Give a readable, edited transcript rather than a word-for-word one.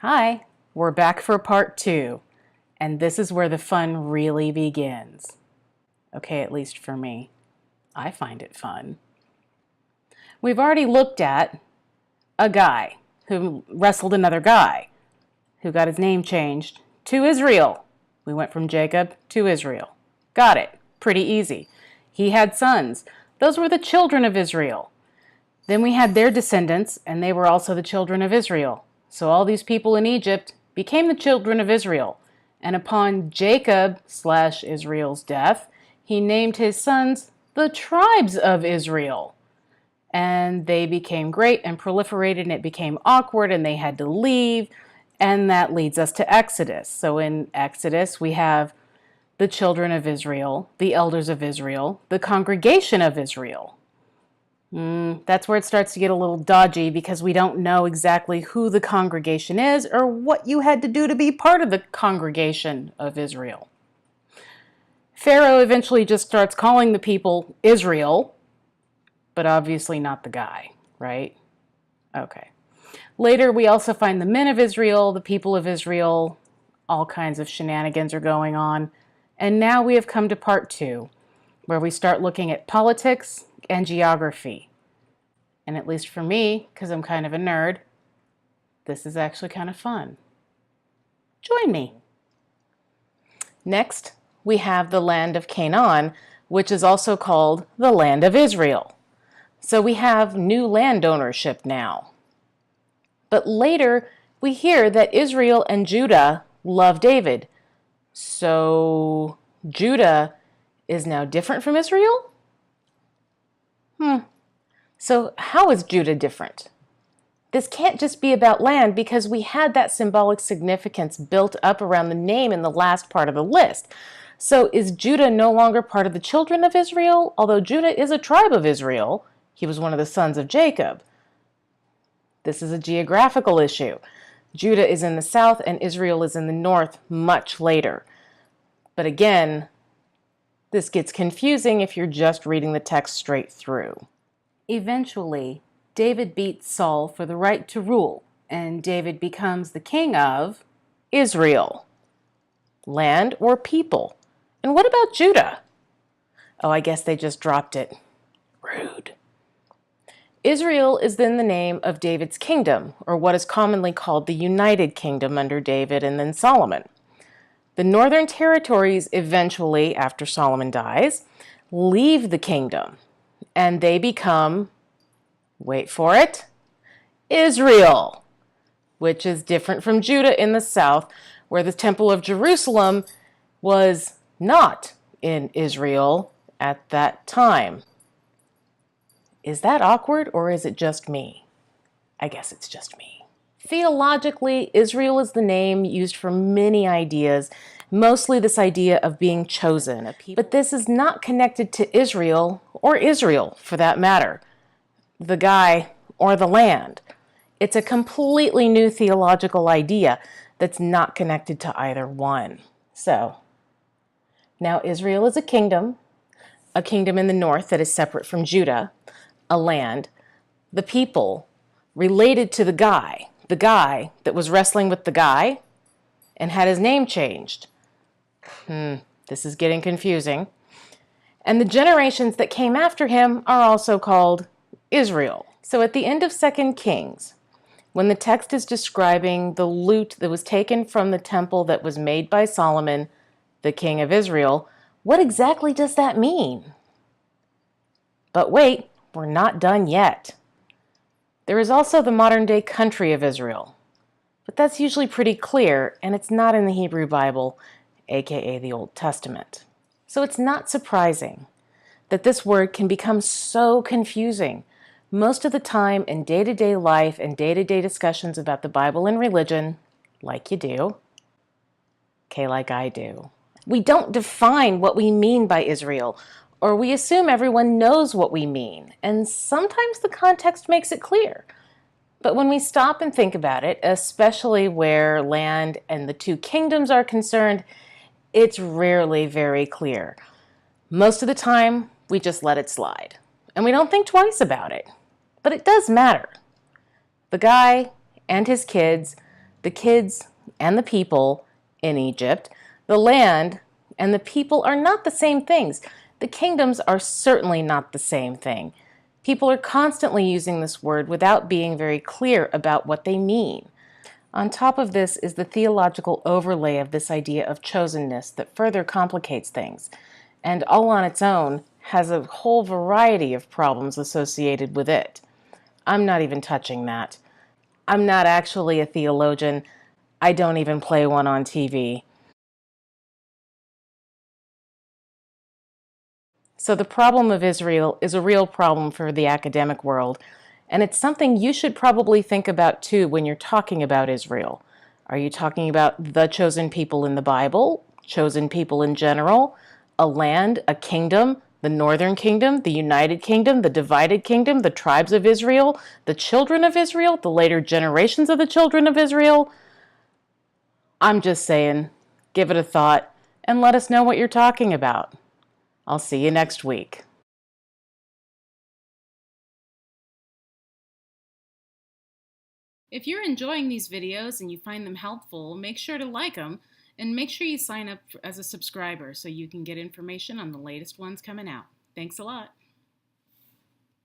Hi, we're back for part 2, and this is where the fun really begins. Okay, at least for me. I find it fun. We've already looked at a guy who wrestled another guy, who got his name changed to Israel. We went from Jacob to Israel. Got it. Pretty easy. He had sons. Those were the children of Israel. Then we had their descendants, and they were also the children of Israel. So all these people in Egypt became the children of Israel. And upon Jacob/Israel's death, he named his sons the tribes of Israel. And they became great and proliferated, and it became awkward, and they had to leave. And that leads us to Exodus. So in Exodus, we have the children of Israel, the elders of Israel, the congregation of Israel. That's where it starts to get a little dodgy because we don't know exactly who the congregation is or what you had to do to be part of the congregation of Israel. Pharaoh eventually just starts calling the people Israel, but obviously not the guy, right? Okay. Later, we also find the men of Israel, the people of Israel. All kinds of shenanigans are going on. And now we have come to part 2, where we start looking at politics and geography. And at least for me, because I'm kind of a nerd, this is actually kind of fun. Join me. Next, we have the land of Canaan, which is also called the land of Israel. So we have new land ownership now. But later, we hear that Israel and Judah love David. So Judah is now different from Israel? So how is Judah different? This can't just be about land because we had that symbolic significance built up around the name in the last part of the list. So is Judah no longer part of the children of Israel? Although Judah is a tribe of Israel, he was one of the sons of Jacob. This is a geographical issue. Judah is in the south and Israel is in the north much later. But again, this gets confusing if you're just reading the text straight through. Eventually, David beats Saul for the right to rule, and David becomes the king of Israel. Land or people? And what about Judah? Oh, I guess they just dropped it. Rude. Israel is then the name of David's kingdom, or what is commonly called the United Kingdom under David and then Solomon. The northern territories eventually, after Solomon dies, leave the kingdom, and they become, wait for it, Israel, which is different from Judah in the south, where the Temple of Jerusalem was not in Israel at that time. Is that awkward, or is it just me? I guess it's just me. Theologically, Israel is the name used for many ideas, mostly this idea of being chosen. But this is not connected to Israel, or Israel for that matter, the guy or the land. It's a completely new theological idea that's not connected to either one. So, now Israel is a kingdom in the north that is separate from Judah, a land, the people related to the guy that was wrestling with the guy and had his name changed. This is getting confusing. And the generations that came after him are also called Israel. So at the end of 2 Kings, when the text is describing the loot that was taken from the temple that was made by Solomon, the king of Israel, what exactly does that mean? But wait, we're not done yet. There is also the modern-day country of Israel, but that's usually pretty clear, and it's not in the Hebrew Bible, aka the Old Testament. So it's not surprising that this word can become so confusing most of the time in day-to-day life and day-to-day discussions about the Bible and religion, like you do. Okay, like I do. We don't define what we mean by Israel, or we assume everyone knows what we mean, and sometimes the context makes it clear. But when we stop and think about it, especially where land and the two kingdoms are concerned, it's rarely very clear. Most of the time, we just let it slide, and we don't think twice about it. But it does matter. The guy and his kids The kids and the people in Egypt, the land and the people are not the same things. The kingdoms are certainly not the same thing. People are constantly using this word without being very clear about what they mean. On top of this is the theological overlay of this idea of chosenness that further complicates things, and all on its own has a whole variety of problems associated with it. I'm not even touching that. I'm not actually a theologian. I don't even play one on TV. So the problem of Israel is a real problem for the academic world, and it's something you should probably think about too when you're talking about Israel. Are you talking about the chosen people in the Bible, chosen people in general, a land, a kingdom, the northern kingdom, the united kingdom, the divided kingdom, the tribes of Israel, the children of Israel, the later generations of the children of Israel? I'm just saying, give it a thought and let us know what you're talking about. I'll see you next week. If you're enjoying these videos and you find them helpful, make sure to like them and make sure you sign up as a subscriber so you can get information on the latest ones coming out. Thanks a lot.